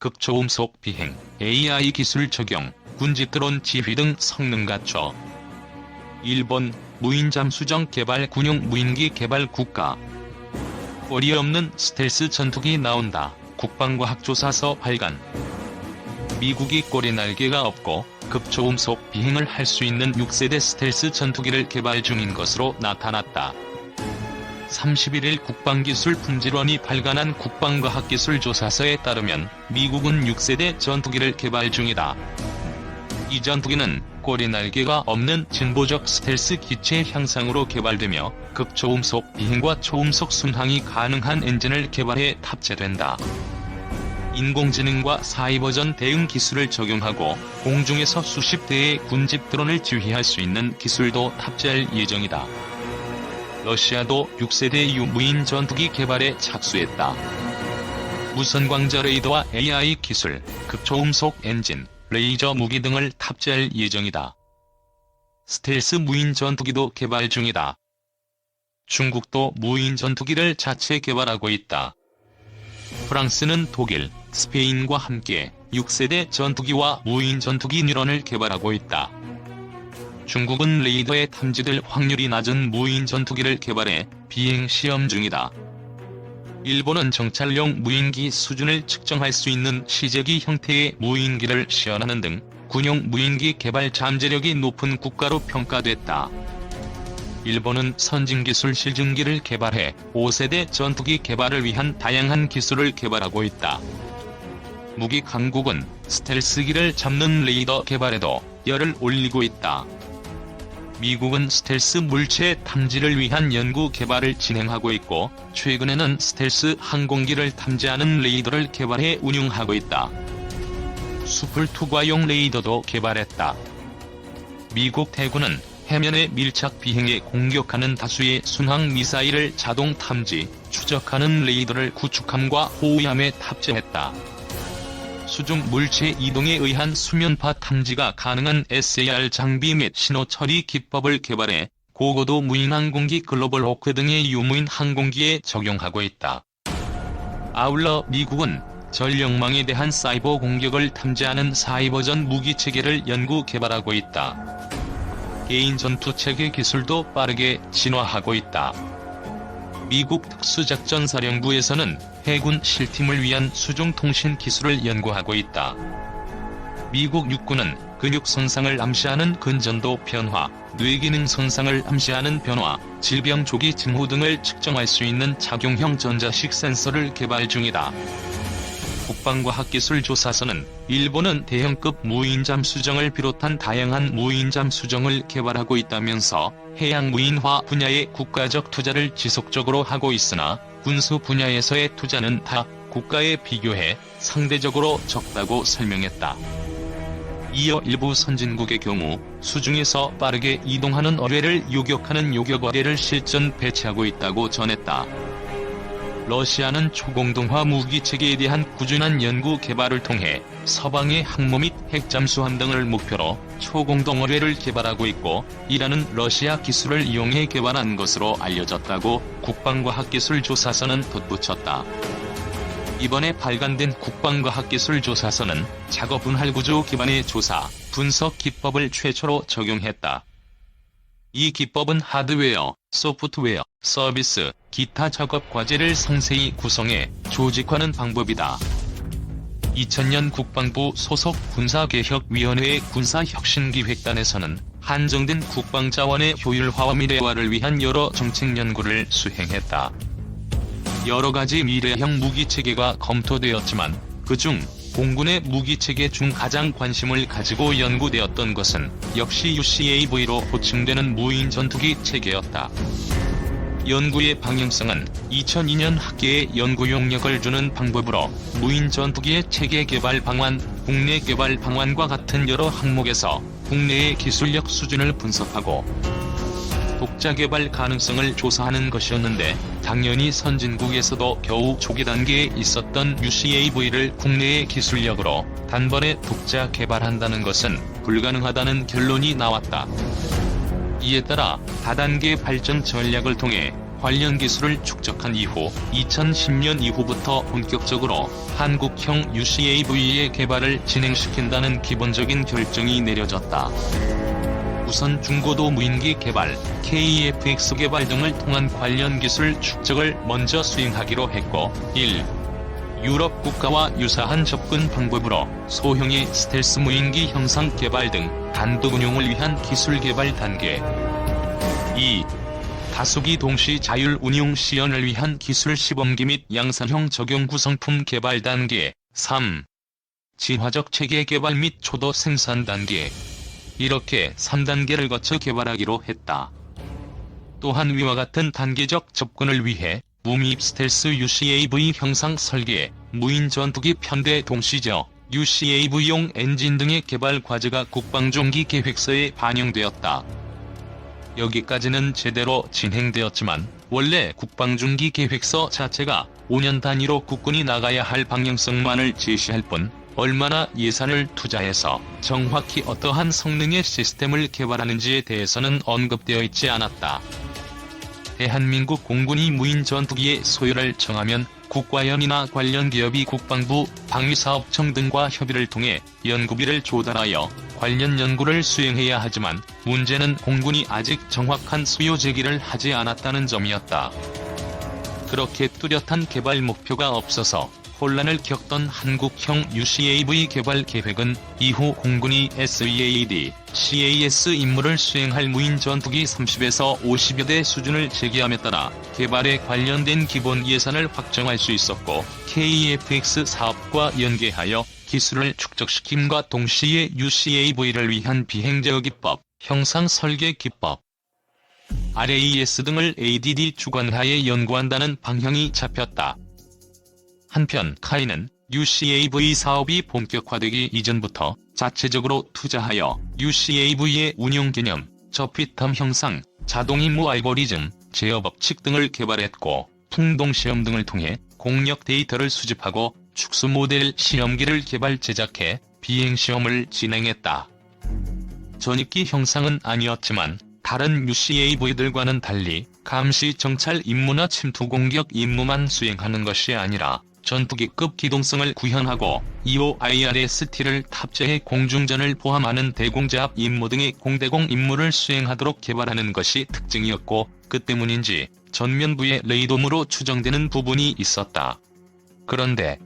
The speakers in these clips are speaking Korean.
극초음속 비행, AI 기술 적용, 군지 드론 지휘 등 성능 갖춰. 일본, 무인잠수정 개발 군용 무인기 개발 국가. 꼬리 없는 스텔스 전투기 나온다. 국방과학조사서 발간. 미국이 꼬리 날개가 없고 극초음속 비행을 할 수 있는 6세대 스텔스 전투기를 개발 중인 것으로 나타났다. 31일 국방기술품질원이 발간한 국방과학기술조사서에 따르면 미국은 6세대 전투기를 개발 중이다. 이 전투기는 꼬리 날개가 없는 진보적 스텔스 기체 형상으로 개발되며 극초음속 비행과 초음속 순항이 가능한 엔진을 개발해 탑재된다. 인공지능과 사이버전 대응 기술을 적용하고 공중에서 수십 대의 군집 드론을 지휘할 수 있는 기술도 탑재할 예정이다. 러시아도 6세대 유무인 전투기 개발에 착수했다. 무선광자 레이더와 AI 기술, 극초음속 엔진, 레이저 무기 등을 탑재할 예정이다. 스텔스 무인 전투기도 개발 중이다. 중국도 무인 전투기를 자체 개발하고 있다. 프랑스는 독일, 스페인과 함께 6세대 전투기와 무인 전투기 뉴런을 개발하고 있다. 중국은 레이더에 탐지될 확률이 낮은 무인 전투기를 개발해 비행 시험 중이다. 일본은 정찰용 무인기 수준을 측정할 수 있는 시제기 형태의 무인기를 시연하는 등 군용 무인기 개발 잠재력이 높은 국가로 평가됐다. 일본은 선진기술 실증기를 개발해 5세대 전투기 개발을 위한 다양한 기술을 개발하고 있다. 무기 강국은 스텔스기를 잡는 레이더 개발에도 열을 올리고 있다. 미국은 스텔스 물체 탐지를 위한 연구 개발을 진행하고 있고 최근에는 스텔스 항공기를 탐지하는 레이더를 개발해 운용하고 있다. 수풀 투과용 레이더도 개발했다. 미국 해군은 해면의 밀착 비행에 공격하는 다수의 순항 미사일을 자동 탐지, 추적하는 레이더를 구축함과 호위함에 탑재했다. 수중 물체 이동에 의한 수면파 탐지가 가능한 SAR 장비 및 신호 처리 기법을 개발해 고고도 무인 항공기 글로벌 호크 등의 유무인 항공기에 적용하고 있다. 아울러 미국은 전력망에 대한 사이버 공격을 탐지하는 사이버전 무기체계를 연구 개발하고 있다. 개인 전투체계 기술도 빠르게 진화하고 있다. 미국 특수작전사령부에서는 해군 실팀을 위한 수중통신 기술을 연구하고 있다. 미국 육군은 근육 손상을 암시하는 근전도 변화, 뇌기능 손상을 암시하는 변화, 질병 조기 징후 등을 측정할 수 있는 작용형 전자식 센서를 개발 중이다. 국방과학기술조사서는 일본은 대형급 무인잠수정을 비롯한 다양한 무인잠수정을 개발하고 있다면서 해양 무인화 분야의 국가적 투자를 지속적으로 하고 있으나 군수 분야에서의 투자는 타 국가에 비교해 상대적으로 적다고 설명했다. 이어 일부 선진국의 경우 수중에서 빠르게 이동하는 어뢰를 요격하는 요격어뢰를 실전 배치하고 있다고 전했다. 러시아는 초공동화 무기체계에 대한 꾸준한 연구 개발을 통해 서방의 항모 및 핵잠수함 등을 목표로 초공동어뢰를 개발하고 있고 이라는 러시아 기술을 이용해 개발한 것으로 알려졌다고 국방과학기술조사서는 덧붙였다. 이번에 발간된 국방과학기술조사서는 작업 분할 구조 기반의 조사, 분석 기법을 최초로 적용했다. 이 기법은 하드웨어, 소프트웨어, 서비스, 기타 작업 과제를 상세히 구성해 조직화하는 방법이다. 2000년 국방부 소속 군사개혁위원회의 군사혁신기획단에서는 한정된 국방자원의 효율화와 미래화를 위한 여러 정책 연구를 수행했다. 여러 가지 미래형 무기체계가 검토되었지만 그중 공군의 무기체계 중 가장 관심을 가지고 연구되었던 것은 역시 UCAV로 호칭되는 무인 전투기 체계였다. 연구의 방향성은 2002년 학계에 연구 용역을 주는 방법으로 무인 전투기의 체계 개발 방안, 국내 개발 방안과 같은 여러 항목에서 국내의 기술력 수준을 분석하고 독자 개발 가능성을 조사하는 것이었는데 당연히 선진국에서도 겨우 초기 단계에 있었던 UCAV를 국내의 기술력으로 단번에 독자 개발한다는 것은 불가능하다는 결론이 나왔다. 이에 따라 다단계 발전 전략을 통해 관련 기술을 축적한 이후 2010년 이후부터 본격적으로 한국형 UCAV의 개발을 진행시킨다는 기본적인 결정이 내려졌다. 우선 중고도 무인기 개발, KF-X 개발 등을 통한 관련 기술 축적을 먼저 수행하기로 했고, 1. 유럽 국가와 유사한 접근 방법으로 소형의 스텔스 무인기 형상 개발 등 단독 운용을 위한 기술 개발 단계. 2. 다수기 동시 자율 운용 시연을 위한 기술 시범기 및 양산형 적용 구성품 개발 단계. 3. 진화적 체계 개발 및 초도 생산 단계. 이렇게 3단계를 거쳐 개발하기로 했다. 또한 위와 같은 단계적 접근을 위해 무미입 스텔스 UCAV 형상 설계, 무인 전투기 편대 동시저, UCAV용 엔진 등의 개발 과제가 국방중기 계획서에 반영되었다. 여기까지는 제대로 진행되었지만 원래 국방중기 계획서 자체가 5년 단위로 국군이 나가야 할 방향성만을 제시할 뿐 얼마나 예산을 투자해서 정확히 어떠한 성능의 시스템을 개발하는지에 대해서는 언급되어 있지 않았다. 대한민국 공군이 무인 전투기의 소유를 정하면 국과연이나 관련 기업이 국방부, 방위사업청 등과 협의를 통해 연구비를 조달하여 관련 연구를 수행해야 하지만 문제는 공군이 아직 정확한 수요 제기를 하지 않았다는 점이었다. 그렇게 뚜렷한 개발 목표가 없어서 혼란을 겪던 한국형 UCAV 개발 계획은 이후 공군이 SEAD, CAS 임무를 수행할 무인 전투기 30에서 50여 대 수준을 제기함에 따라 개발에 관련된 기본 예산을 확정할 수 있었고, KF-X 사업과 연계하여 기술을 축적시킴과 동시에 UCAV를 위한 비행제어 기법, 형상 설계 기법, RAS 등을 ADD 주관하에 연구한다는 방향이 잡혔다. 한편 카이는 UCAV 사업이 본격화되기 이전부터 자체적으로 투자하여 UCAV의 운용 개념, 저피텀 형상, 자동임무 알고리즘, 제어 법칙 등을 개발했고, 풍동시험 등을 통해 공력 데이터를 수집하고 축소 모델 시험기를 개발 제작해 비행시험을 진행했다. 전입기 형상은 아니었지만 다른 UCAV들과는 달리 감시 정찰 임무나 침투 공격 임무만 수행하는 것이 아니라 전투기급 기동성을 구현하고 EOIRST를 탑재해 공중전을 포함하는 대공제압 임무 등의 공대공 임무를 수행하도록 개발하는 것이 특징이었고, 그 때문인지 전면부에 레이돔으로 추정되는 부분이 있었다. 그런데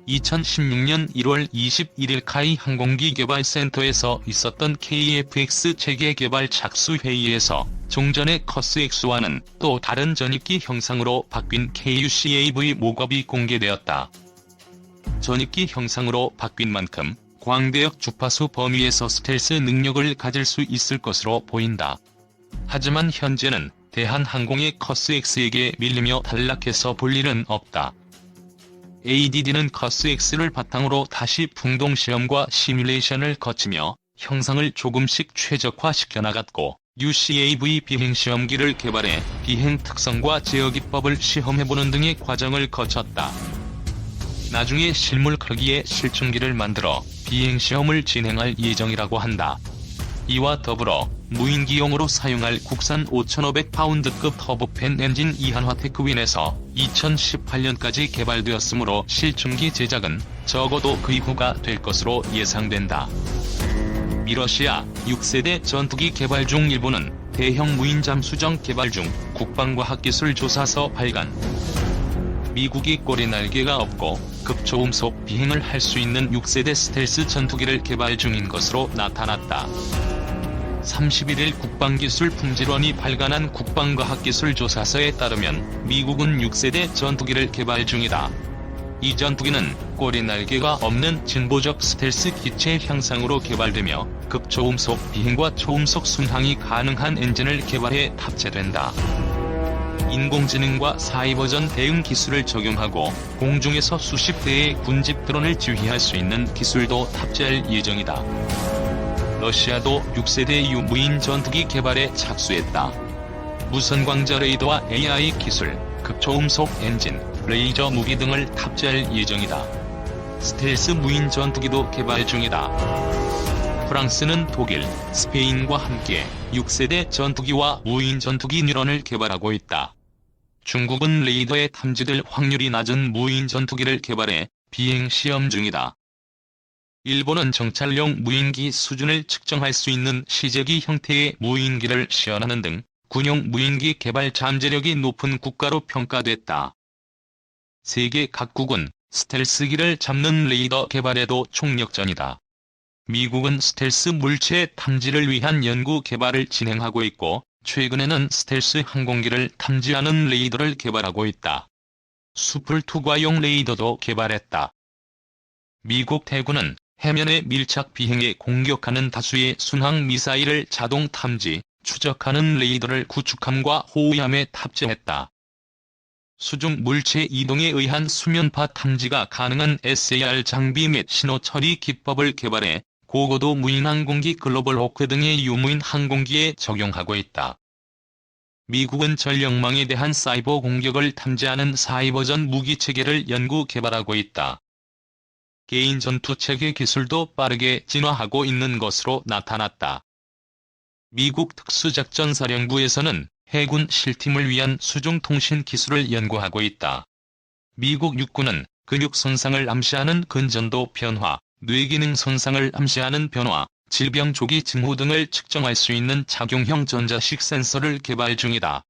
2016년 1월 21일 카이 항공기 개발센터에서 있었던 KF-X 체계 개발 착수 회의에서 종전의 커스-X와는 또 다른 전입기 형상으로 바뀐 KUCAV 모겁이 공개되었다. 전입기 형상으로 바뀐 만큼 광대역 주파수 범위에서 스텔스 능력을 가질 수 있을 것으로 보인다. 하지만 현재는 대한항공의 커스-X에게 밀리며 단락해서 볼 일은 없다. ADD는 커스-X를 바탕으로 다시 풍동시험과 시뮬레이션을 거치며 형상을 조금씩 최적화시켜 나갔고, UCAV 비행시험기를 개발해 비행 특성과 제어기법을 시험해보는 등의 과정을 거쳤다. 나중에 실물 크기의 실증기를 만들어 비행시험을 진행할 예정이라고 한다. 이와 더불어 무인기용으로 사용할 국산 5,500파운드급 터보팬 엔진 이한화 테크윈에서 2018년까지 개발되었으므로 실증기 제작은 적어도 그 이후가 될 것으로 예상된다. 미러시아 6세대 전투기 개발 중 일부는 대형 무인 잠수정 개발 중 국방과학기술조사서 발간. 미국이 꼬리 날개가 없고 급초음속 비행을 할 수 있는 6세대 스텔스 전투기를 개발 중인 것으로 나타났다. 31일 국방기술품질원이 발간한 국방과학기술조사서에 따르면 미국은 6세대 전투기를 개발 중이다. 이 전투기는 꼬리 날개가 없는 진보적 스텔스 기체 형상으로 개발되며 극초음속 비행과 초음속 순항이 가능한 엔진을 개발해 탑재된다. 인공지능과 사이버전 대응 기술을 적용하고 공중에서 수십 대의 군집 드론을 지휘할 수 있는 기술도 탑재할 예정이다. 러시아도 6세대 유무인 전투기 개발에 착수했다. 무선 광자 레이더와 AI 기술, 극초음속 엔진, 레이저 무기 등을 탑재할 예정이다. 스텔스 무인 전투기도 개발 중이다. 프랑스는 독일, 스페인과 함께 6세대 전투기와 무인 전투기 뉴런을 개발하고 있다. 중국은 레이더에 탐지될 확률이 낮은 무인 전투기를 개발해 비행 시험 중이다. 일본은 정찰용 무인기 수준을 측정할 수 있는 시제기 형태의 무인기를 시연하는 등 군용 무인기 개발 잠재력이 높은 국가로 평가됐다. 세계 각국은 스텔스기를 잡는 레이더 개발에도 총력전이다. 미국은 스텔스 물체 탐지를 위한 연구 개발을 진행하고 있고, 최근에는 스텔스 항공기를 탐지하는 레이더를 개발하고 있다. 수풀 투과용 레이더도 개발했다. 미국 대군은 해면의 밀착 비행에 공격하는 다수의 순항 미사일을 자동 탐지, 추적하는 레이더를 구축함과 호위함에 탑재했다. 수중 물체 이동에 의한 수면파 탐지가 가능한 SAR 장비 및 신호 처리 기법을 개발해 고고도 무인 항공기 글로벌 호크 등의 유무인 항공기에 적용하고 있다. 미국은 전력망에 대한 사이버 공격을 탐지하는 사이버전 무기체계를 연구 개발하고 있다. 개인 전투체계 기술도 빠르게 진화하고 있는 것으로 나타났다. 미국 특수작전사령부에서는 해군 실팀을 위한 수중통신 기술을 연구하고 있다. 미국 육군은 근육 손상을 암시하는 근전도 변화, 뇌기능 손상을 암시하는 변화, 질병 조기 징후 등을 측정할 수 있는 착용형 전자식 센서를 개발 중이다.